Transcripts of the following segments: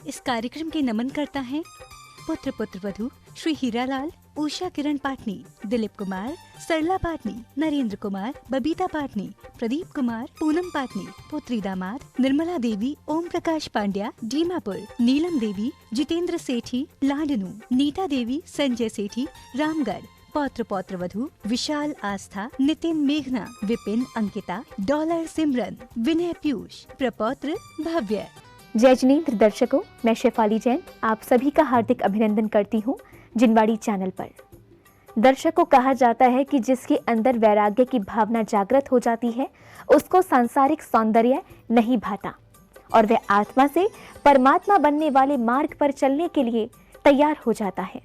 इस कार्यक्रम के नमन करता है पुत्र पुत्र वधू श्री हीरालाल, उषा किरण पाटनी, दिलीप कुमार, सरला पाटनी, नरेंद्र कुमार, बबीता पाटनी, प्रदीप कुमार, पूनम पाटनी, पुत्री दामाद निर्मला देवी, ओम प्रकाश पांड्या, डीमापुर, नीलम देवी, जितेंद्र सेठी, लाडनू, नीता देवी, संजय सेठी, रामगढ़, पौत्र पौत्र वधू विशाल आस्था, नितिन मेघना, विपिन अंकिता, डॉलर सिमरन, विनय पीयूष, प्रपौत्र भव्य। जय जिनेंद्र दर्शकों, मैं शेफाली जैन आप सभी का हार्दिक अभिनंदन करती हूँ जिनवाड़ी चैनल पर। दर्शकों, कहा जाता है कि जिसके अंदर वैराग्य की भावना जागृत हो जाती है उसको सांसारिक सौंदर्य नहीं भाता और वह आत्मा से परमात्मा बनने वाले मार्ग पर चलने के लिए तैयार हो जाता है।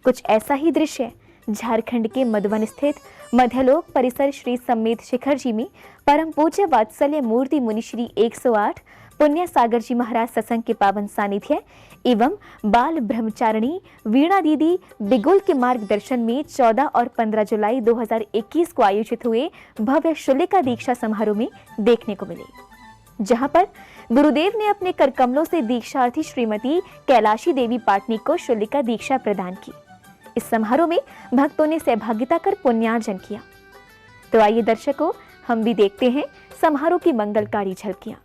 कुछ ऐसा ही दृश्य झारखंड के मधुबन स्थित मध्यलोक परिसर श्री सम्मेद शिखर जी में परम पूज्य वात्सल्य मूर्ति मुनि श्री 108 पुण्य सागर जी महाराज सत्संग के पावन सानिध्य एवं बाल ब्रह्मचारिणी वीणा दीदी बिगुल के मार्गदर्शन में 14 और 15 जुलाई 2021 को आयोजित हुए भव्य शूलिका दीक्षा समारोह में देखने को मिले, जहां पर गुरुदेव ने अपने कर कमलों से दीक्षार्थी श्रीमती कैलाशी देवी पाटनी को शूलिका दीक्षा प्रदान की। इस समारोह में भक्तों ने सहभागिता कर पुण्यार्जन किया। तो आइए दर्शकों, हम भी देखते हैं समारोह की मंगलकारी झलकियां।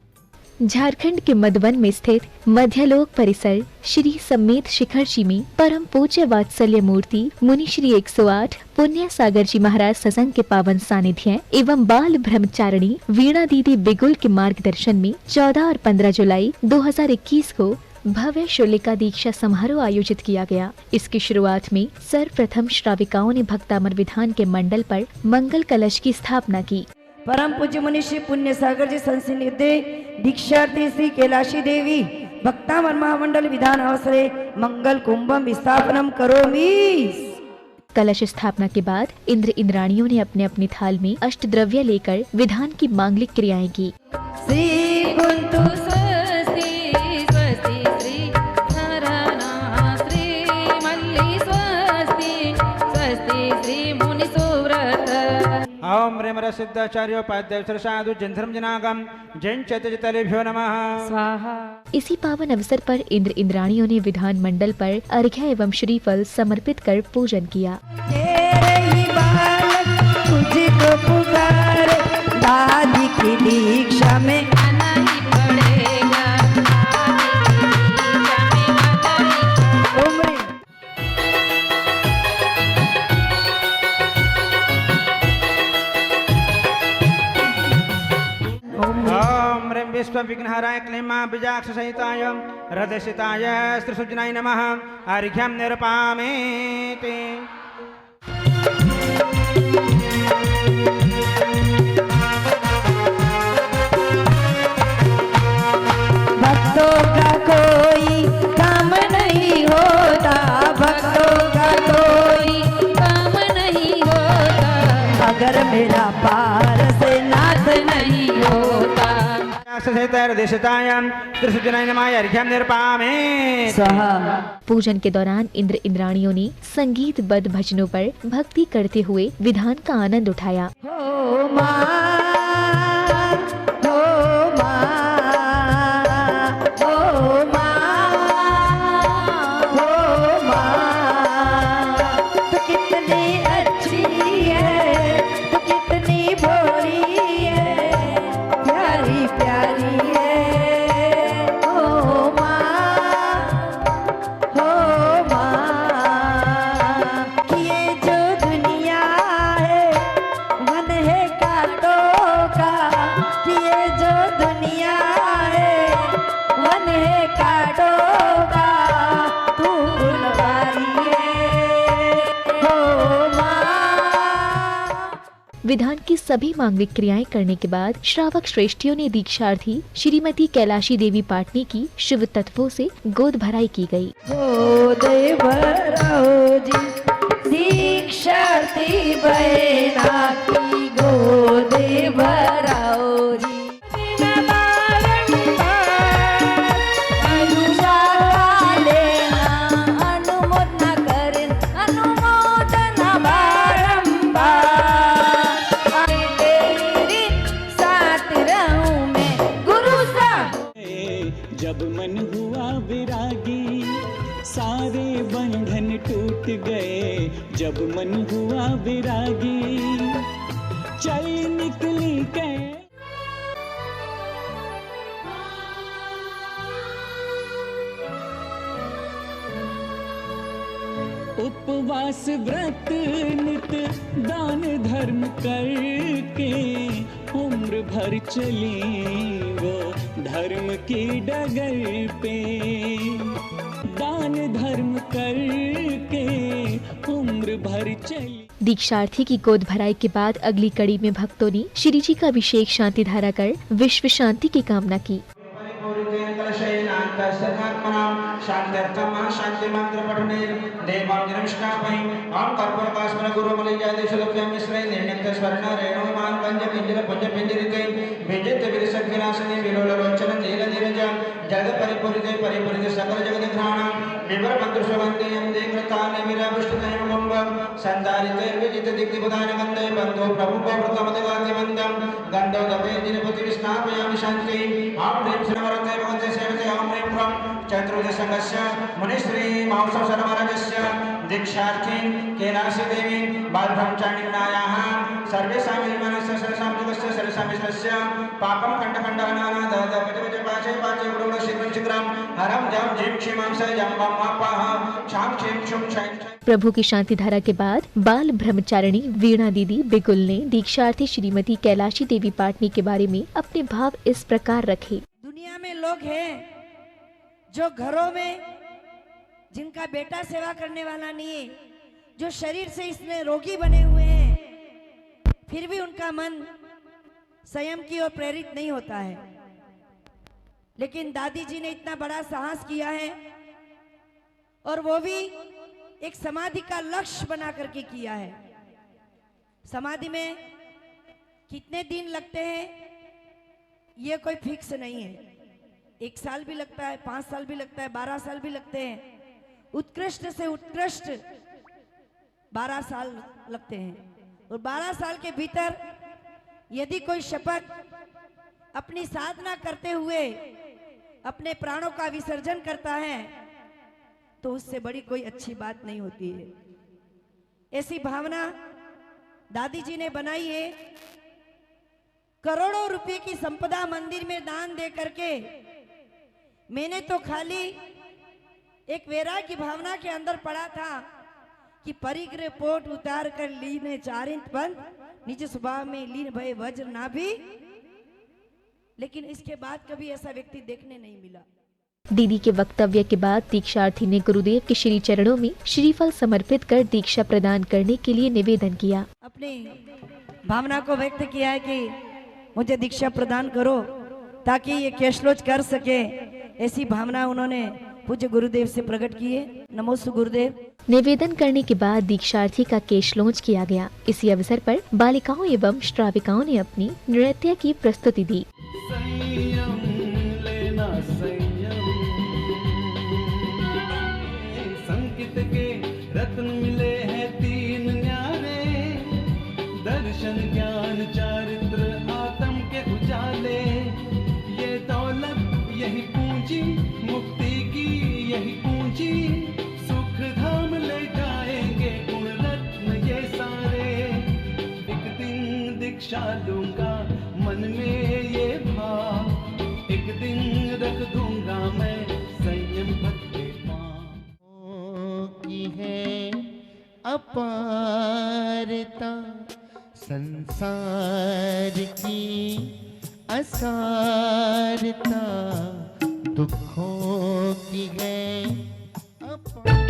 झारखंड के मधुबन में स्थित मध्यलोक परिसर श्री सम्मेद शिखर जी में परम पूज्य वात्सल्य मूर्ति मुनि श्री 108 पुण्य सागर जी महाराज सत्संग के पावन सानिध्य एवं बाल ब्रह्मचारिणी वीणा दीदी बिगुल के मार्गदर्शन में 14 और 15 जुलाई 2021 को भव्य शूलिका दीक्षा समारोह आयोजित किया गया। इसकी शुरुआत में सर्वप्रथम श्राविकाओं ने भक्तामर विधान के मंडल पर मंगल कलश की स्थापना की। परम पूज्य मुनि श्री पुण्य सागर जी संसिनिधि दीक्षार्थी श्री कैलाशी देवी भक्तामर महामंडल विधान अवसरे मंगल कुंभम स्थापनम करोमि। कलश स्थापना के बाद इंद्र इंद्राणियों ने अपने अपने थाल में अष्टद्रव्य लेकर विधान की मांगलिक क्रियाएं की। श्री कुंतु ओम रेमर सिद्धाचार्योपाध्याय साधु जंधर्म जनागम जैन चैतलेभ्यो नमः स्वाहा। इसी पावन अवसर पर इंद्र इंद्राणियों ने विधान मंडल पर अर्घ्य एवं श्रीफल समर्पित कर पूजन किया। तुझको पुकारे दादी की दीक्षा में आना ही पड़ेगा। विश्व विघ्नहराय क्लीमा बीजाक्ष सहिताय हृदयसिताय स्त्रिसुजनाय नमः। अर्घ्यं निर्पामेति। भक्तों का कोई काम नहीं होता, भक्तों का कोई काम नहीं होता, अगर मेरा पार से नाथ नहीं होता। पूजन के दौरान इंद्र इंद्राणियों ने संगीतबद्ध भजनों पर भक्ति करते हुए विधान का आनंद उठाया। हो माँ, हो माँ, हो माँ, हो माँ, तू कितनी अच्छी है, तू कितनी भोली है, प्यारी प्यारी है। हो माँ, हो माँ, कि ये जो दुनिया है मन है कांटों का, कि ये जो दुनिया है मन है कांटों का, तू गुणवारी है। हो माँ। विधान की सभी मांगलिक क्रियाएं करने के बाद श्रावक श्रेष्ठियों ने दीक्षार्थी श्रीमती कैलाशी देवी पाटनी की शिव तत्वों से गोद भराई की गई। गोद भराओ जी दीक्षार्थी बहना की, गोद भराओ जी। जब मन हुआ जब मन हुआ विरागी, चल निकली कै उपवास व्रत नित दान धर्म करके उम्र भर चली वो धर्म की डगर पे। दान धर्म करके उम्र भर चली। दीक्षार्थी की गोद भराई के बाद अगली कड़ी में भक्तों ने श्री जी का अभिषेक शांति धारा कर विश्व शांति की कामना की। शांति मंत्र पठने देवां नमस्कारमहि ओम कर्पूरकास्मर गुरुमलिजादेशलोक्यं मिश्रे निर्णित स्वर्ण रेणुमान कंज पिंजर पुंज पिंजरिते विजित विरसक विनाशने विलोलोचन नील नीरज जगत परिपूरिते सकल जगत घ्राणं विवर मंत्र सुवंदयं देवतानि विराविष्टते कुंभ संदारिते विजित दिक्तिपदान गंधे बंधो प्रभु प्रथमदिगाति मंदं गंधो दवे दिनपति विस्नापयामि शांति ओम ह्रीं श्रीवरते भगवते सेवते ओम ह्रीं फ्रं चतुर्दशंगस्य मुनिश्री महोत्सव सर्वराजस्य दीक्षार्थीं कैलासी देवी बालब्रह्मचारिण्यायाः सर्वेषां विमानस्य सर्वेषां युगस्य सर्वेषां विश्वस्य पापं खण्डखण्डहनन ददपजपज पाचे पाचे गुरुण शीघ्रं शीघ्रं हरं जं जीं क्षीमं स जं वं वापः क्षां क्षीं क्षुं क्षैं। प्रभु की शांति धारा के बाद बाल ब्रह्मचारिणी वीणा दीदी बिगुल ने दीक्षार्थी श्रीमती कैलाशी देवी पाटनी के बारे में अपने भाव इस प्रकार रखे। दुनिया में लोग हैं जो घरों में जिनका बेटा सेवा करने वाला नहीं है, जो शरीर से इसमें रोगी बने हुए हैं, फिर भी उनका मन संयम की ओर प्रेरित नहीं होता है। लेकिन दादी जी ने इतना बड़ा साहस किया है और वो भी एक समाधि का लक्ष्य बना करके किया है। समाधि में कितने दिन लगते हैं ये कोई फिक्स नहीं है। 1 साल भी लगता है, 5 साल भी लगता है, 12 साल भी लगते हैं। उत्कृष्ट से उत्कृष्ट 12 साल लगते हैं। और 12 साल के भीतर यदि कोई शपथ अपनी साधना करते हुए अपने प्राणों का विसर्जन करता है तो उससे बड़ी कोई अच्छी बात नहीं होती है। ऐसी भावना दादी जी ने बनाई है। करोड़ों रुपए की संपदा मंदिर में दान दे करके मैंने तो खाली एक वैराग्य की भावना के अंदर पड़ा था कि परिग्रह पोट उतार कर लीने 4 इंच पंथ निज स्वभाव में लीन भय वज्र ना भी। लेकिन इसके बाद कभी ऐसा व्यक्ति देखने नहीं मिला। दीदी के वक्तव्य के बाद दीक्षार्थी ने गुरुदेव के श्री चरणों में श्रीफल समर्पित कर दीक्षा प्रदान करने के लिए निवेदन किया। अपनी भावना को व्यक्त किया है कि मुझे दीक्षा प्रदान करो ताकि ये कैशलोच कर सके। ऐसी भावना उन्होंने पूज्य गुरुदेव से प्रकट की है। नमोस्तु गुरुदेव। निवेदन करने के बाद दीक्षार्थी का केश लॉन्च किया गया। इसी अवसर पर बालिकाओं एवं श्राविकाओं ने अपनी नृत्य की प्रस्तुति दी। संयम लेना संयम, संकित के रत्न मिले हैं 3 न्यारे, दर्शन ज्ञान चारित्र आत्म के उजाले। ये दौलत यही पूंजी मुक्ति की यही पूंजी, सुख धाम ले जाएंगे गुण रत्न ये सारे। एक दिन दीक्षा लूंगा मन में ये भाव, एक दिन रख दूंगा मैं संयम भक्ति पाँव। की है अपारता संसार की असारता, दुखों की है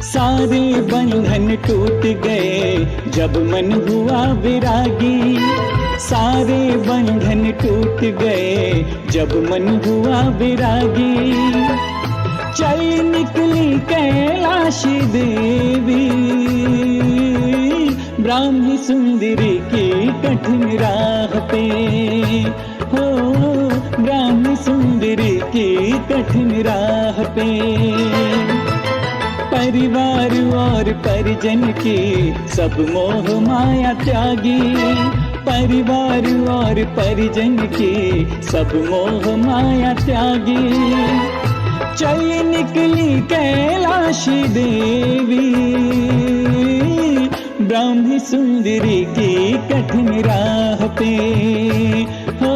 सारे बंधन टूट गए जब मन हुआ विरागी। सारे बंधन टूट गए जब मन हुआ विरागी। चल निकली कैलाशी देवी, ब्राह्मी सुंदरी की कठिन राह पे। हो ब्राह्मी सुंदरी की कठिन राह पे। परिवार और परिजन की सब मोह माया त्यागी। परिवार और परिजन की सब मोह माया त्यागी। चल निकली कैलाशी देवी, ब्राह्मी सुंदरी की कठिन राह पे, हो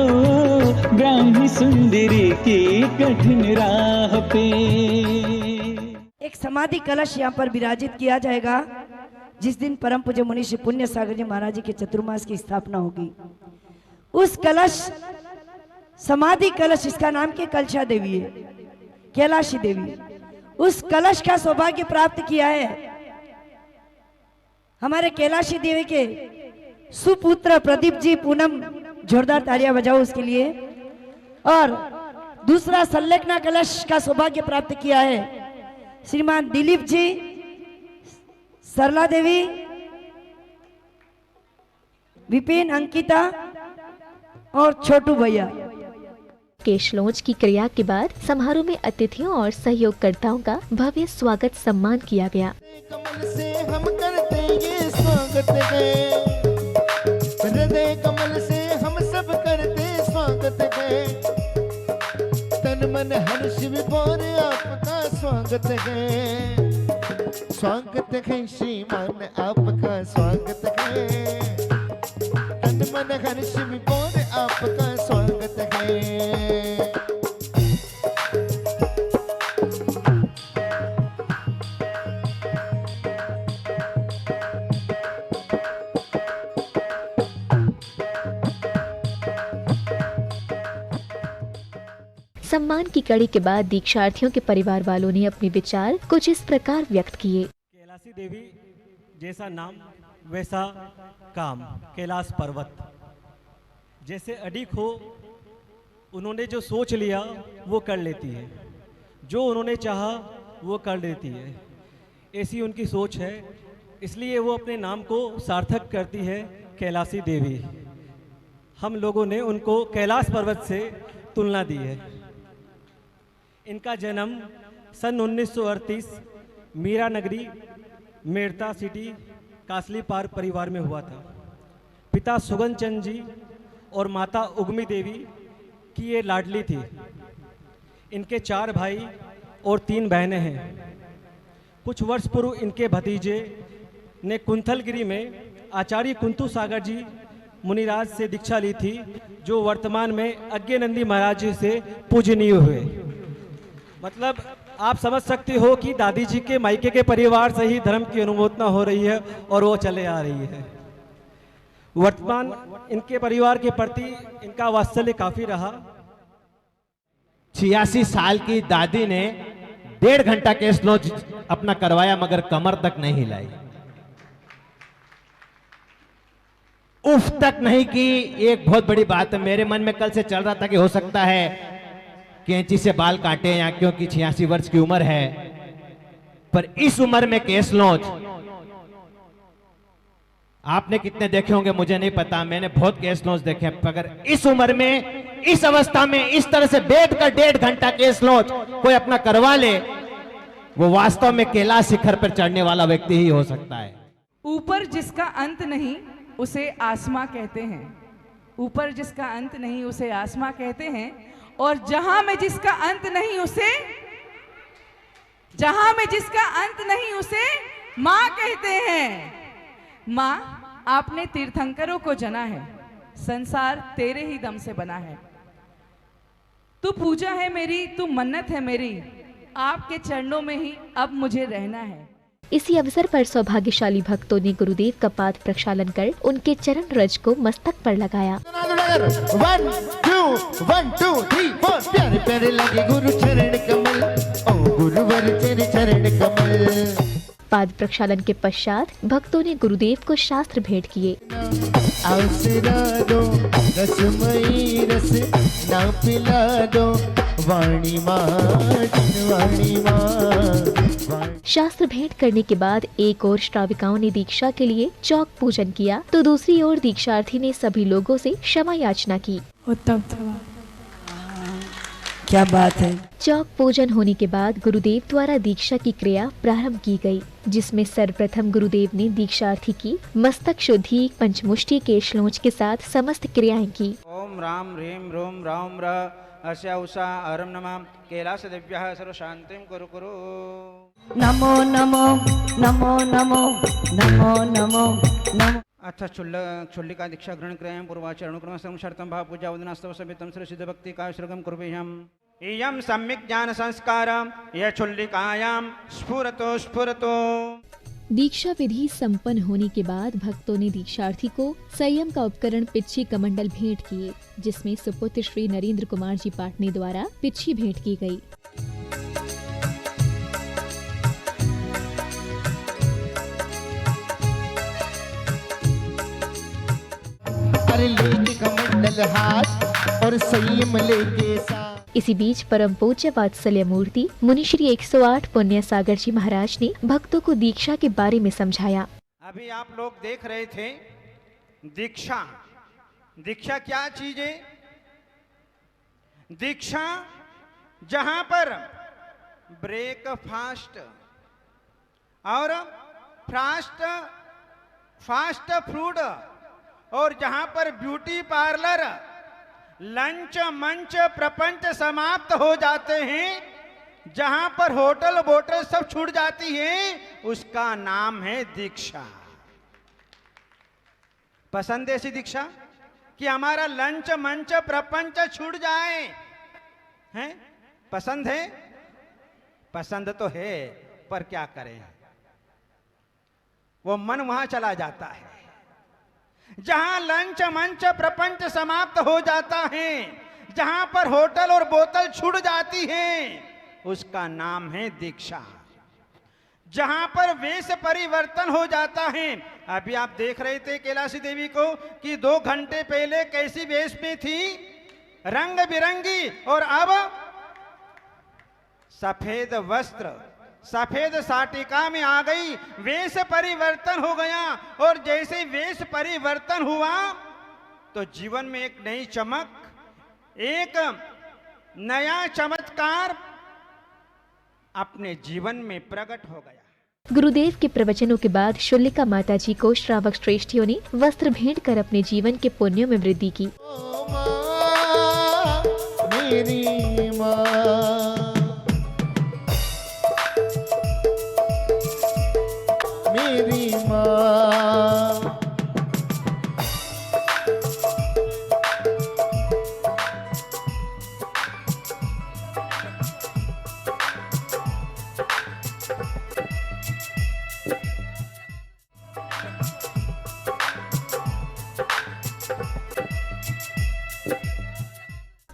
ब्राह्मी सुंदरी की कठिन राह पे। एक समाधि कलश यहाँ पर विराजित किया जाएगा जिस दिन परम पूज्य मुनि श्री पुण्य सागर जी महाराज जी के चतुर्मास की स्थापना होगी। उस कलश समाधि कलश, इसका नाम के कलशा देवी है, कैलाशी देवी। उस कलश का सौभाग्य प्राप्त किया है हमारे कैलाशी देवी के सुपुत्र प्रदीप जी। पूनम, जोरदार तालियां बजाओ उसके लिए। और दूसरा संलेखना कलश का सौभाग्य प्राप्त किया है श्रीमान दिलीप जी, सरला देवी, विपिन, अंकिता और छोटू भैया। केशलोच की क्रिया के बाद समारोह में अतिथियों और सहयोगकर्ताओं का भव्य स्वागत सम्मान किया गया। कमल से हम करते ये स्वागत है, हृदय कमल से हम सब करते स्वागत है। तन मन हर्ष विभोर आपका स्वागत है, स्वागत है श्रीमान आपका स्वागत है। तन मन हर्ष विभोर आपका स्वागत है। सम्मान की कड़ी के बाद दीक्षार्थियों के परिवार वालों ने अपने विचार कुछ इस प्रकार व्यक्त किए। कैलाशी देवी जैसा नाम वैसा काम, कैलाश पर्वत जैसे अडिग हो, उन्होंने जो सोच लिया वो कर लेती है, जो उन्होंने चाहा वो कर लेती है, ऐसी उनकी सोच है। इसलिए वो अपने नाम को सार्थक करती है कैलाशी देवी। हम लोगों ने उनको कैलाश पर्वत से तुलना दी है। इनका जन्म सन 1938 मीरा नगरी मेड़ता सिटी कासली पार्क परिवार में हुआ था। पिता सुगन चंद जी और माता उगमी देवी की ये लाडली थी। इनके 4 भाई और 3 बहनें हैं। कुछ वर्ष पूर्व इनके भतीजे ने कुंथलगिरी में आचार्य कुंतु सागर जी मुनिराज से दीक्षा ली थी, जो वर्तमान में अज्ञनंदी महाराज जी से पूजनीय हुए। मतलब आप समझ सकते हो कि दादी जी के मायके के परिवार से ही धर्म की अनुमोदना हो रही है और वो चले आ रही है। वर्तमान इनके परिवार के प्रति इनका वात्सल्य काफी रहा। 86 साल की दादी ने 1.5 घंटा केस लॉन्च अपना करवाया मगर कमर तक नहीं हिलाई, उफ तक नहीं की। एक बहुत बड़ी बात है, मेरे मन में कल से चल रहा था कि हो सकता है कैंची से बाल काटे या क्योंकि 86 वर्ष की उम्र है, पर इस उम्र में केस लॉन्च आपने कितने देखे होंगे मुझे नहीं पता, मैंने बहुत केस लॉन्च देखे, मगर इस उम्र में इस अवस्था में इस तरह से बैठकर 1.5 घंटा केस लॉन्च कोई अपना करवा ले, वो वास्तव में कैलाश शिखर पर चढ़ने वाला व्यक्ति ही हो सकता है। ऊपर जिसका अंत नहीं उसे आसमां कहते हैं, ऊपर जिसका अंत नहीं उसे आसमां कहते हैं, और जहां में जिसका अंत नहीं उसे, जहां में जिसका अंत नहीं उसे मां कहते हैं। मां, आपने तीर्थंकरों को जना है, संसार तेरे ही दम से बना है। तू पूजा है मेरी, तू मन्नत है मेरी, आपके चरणों में ही अब मुझे रहना है। इसी अवसर पर सौभाग्यशाली भक्तों ने गुरुदेव का पाद प्रक्षालन कर उनके चरण रज को मस्तक पर लगाया। 1 2 3 4 प्यारे प्यारे लगे गुरु चरण कमल, ओ गुरुवर तेरे चरण कमल। पाद प्रक्षालन के पश्चात भक्तों ने गुरुदेव को शास्त्र भेंट किए। आसरा दो रसमयी रस ना पिला दो, वाणी माँ। शास्त्र भेंट करने के बाद एक और श्राविकाओं ने दीक्षा के लिए चौक पूजन किया, तो दूसरी ओर दीक्षार्थी ने सभी लोगों से क्षमा याचना की। उत्तम, क्या बात है। चौक पूजन होने के बाद गुरुदेव द्वारा दीक्षा की क्रिया प्रारंभ की गई, जिसमें सर्वप्रथम गुरुदेव ने दीक्षार्थी की मस्तक शुद्धि, पंचमुष्टि केशलोच के साथ समस्त क्रियाएं की। ओम राम ह्रीम रोम राम र अस्या उषा अरम नमः कैलास दिव्यः सर्वशान्तिं कुरु कुरु। नमो नमो नमो नमो नमो नमो नमो। अथ क्षुल्लिका दीक्षा ग्रहण क्रियां पूर्वाचरणक्रम संशर्तं भाव पूजा वदनास्तव समितं श्री सिद्ध भक्ति काश्रगम कुर्वेयम्। इयं सम्यक् ज्ञान संस्कार यह क्षुल्लिकायां स्फुरतो स्फुरतो। दीक्षा विधि संपन्न होने के बाद भक्तों ने दीक्षार्थी को संयम का उपकरण पिच्छी कमंडल भेंट किए, जिसमें सुपुत्र श्री नरेंद्र कुमार जी पाटनी द्वारा पिच्छी भेंट की गई। अरे लेके कमंडल हाथ और संयम लेके साथ। इसी बीच परम पूज्य वात्सल्य मूर्ति मुनि श्री 108 पुण्य सागर जी महाराज ने भक्तों को दीक्षा के बारे में समझाया। अभी आप लोग देख रहे थे दीक्षा। दीक्षा क्या चीज है? दीक्षा जहां पर ब्रेकफास्ट और फास्ट फूड और जहां पर ब्यूटी पार्लर, लंच मंच प्रपंच समाप्त हो जाते हैं, जहां पर होटल बोटल सब छूट जाती है, उसका नाम है दीक्षा। पसंद है ऐसी दीक्षा कि हमारा लंच मंच प्रपंच छूट जाए? हैं? पसंद है? पसंद तो है, पर क्या करें, वो मन वहां चला जाता है। जहां लंच मंच प्रपंच समाप्त हो जाता है, जहां पर होटल और बोतल छूट जाती है, उसका नाम है दीक्षा। जहां पर वेश परिवर्तन हो जाता है। अभी आप देख रहे थे कैलाशी देवी को कि 2 घंटे पहले कैसी वेश में थी, रंग बिरंगी, और अब सफेद वस्त्र सफेद साटिका में आ गई। वेश परिवर्तन हो गया, और जैसे वेश परिवर्तन हुआ तो जीवन में एक नई चमक, एक नया चमत्कार अपने जीवन में प्रकट हो गया। गुरुदेव के प्रवचनों के बाद शुल्लिका माता जी को श्रावक श्रेष्ठियों ने वस्त्र भेंट कर अपने जीवन के पुण्यों में वृद्धि की। ओ माँ, मेरी माँ, मेरी माँ,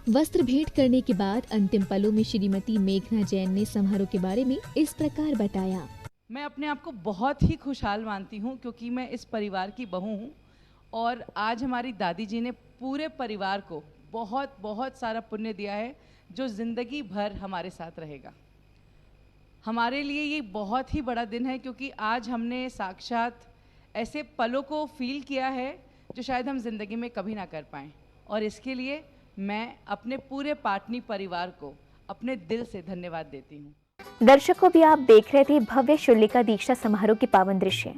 वस्त्र भेंट करने के बाद अंतिम पलों में श्रीमती मेघना जैन ने समारोह के बारे में इस प्रकार बताया। मैं अपने आप को बहुत ही खुशहाल मानती हूँ, क्योंकि मैं इस परिवार की बहू हूँ, और आज हमारी दादी जी ने पूरे परिवार को बहुत बहुत सारा पुण्य दिया है, जो ज़िंदगी भर हमारे साथ रहेगा। हमारे लिए ये बहुत ही बड़ा दिन है, क्योंकि आज हमने साक्षात ऐसे पलों को फील किया है जो शायद हम जिंदगी में कभी ना कर पाएं, और इसके लिए मैं अपने पूरे पाटनी परिवार को अपने दिल से धन्यवाद देती हूँ। दर्शकों, भी आप देख रहे थे भव्य शुल्लिका दीक्षा समारोह के पावन दृश्य।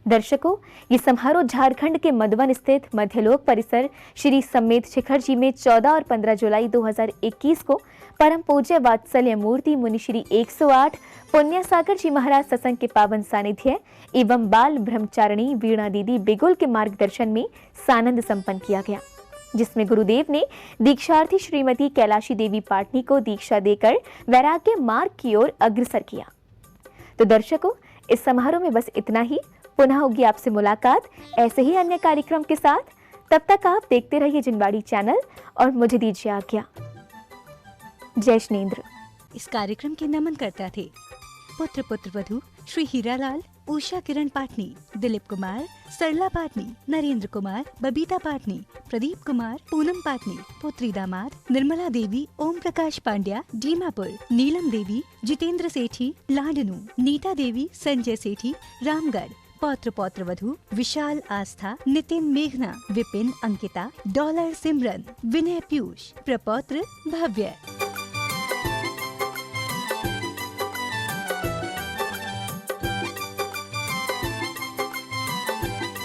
दर्शकों, ये समारोह झारखंड के मधुबन स्थित मध्यलोक परिसर श्री समेत शिखर जी में 14 और 15 जुलाई 2021 को परम पूज्य वात्सल्य मूर्ति मुनि श्री 108 पुण्य सागर जी महाराज सत्संग के पावन सानिध्य एवं बाल ब्रह्मचारिणी वीणा दीदी बिगुल के मार्गदर्शन में सानंद संपन्न किया गया, जिसमें गुरुदेव ने दीक्षार्थी श्रीमती कैलाशी देवी पाटनी को दीक्षा देकर वैराग्य मार्ग की ओर अग्रसर किया। तो दर्शकों, इस समारोह में बस इतना ही। पुनः होगी आपसे मुलाकात ऐसे ही अन्य कार्यक्रम के साथ। तब तक आप देखते रहिए जिनवाड़ी चैनल और मुझे दीजिए आज्ञा। जय श्रीनेंद्र। इस कार्यक्रम के नमन करता थे पुत्र वधू श्री हीरालाल, उषा किरण पाटनी, दिलीप कुमार, सरला पाटनी, नरेंद्र कुमार, बबीता पाटनी, प्रदीप कुमार, पूनम पाटनी, पुत्री दामाद निर्मला देवी, ओम प्रकाश पांड्या, डीमापुर, नीलम देवी, जितेंद्र सेठी, लाडनू, नीता देवी, संजय सेठी, रामगढ़, पौत्र वधू विशाल आस्था, नितिन मेघना, विपिन अंकिता, डॉलर सिमरन, विनय पीयूष, प्रपौत्र भव्य।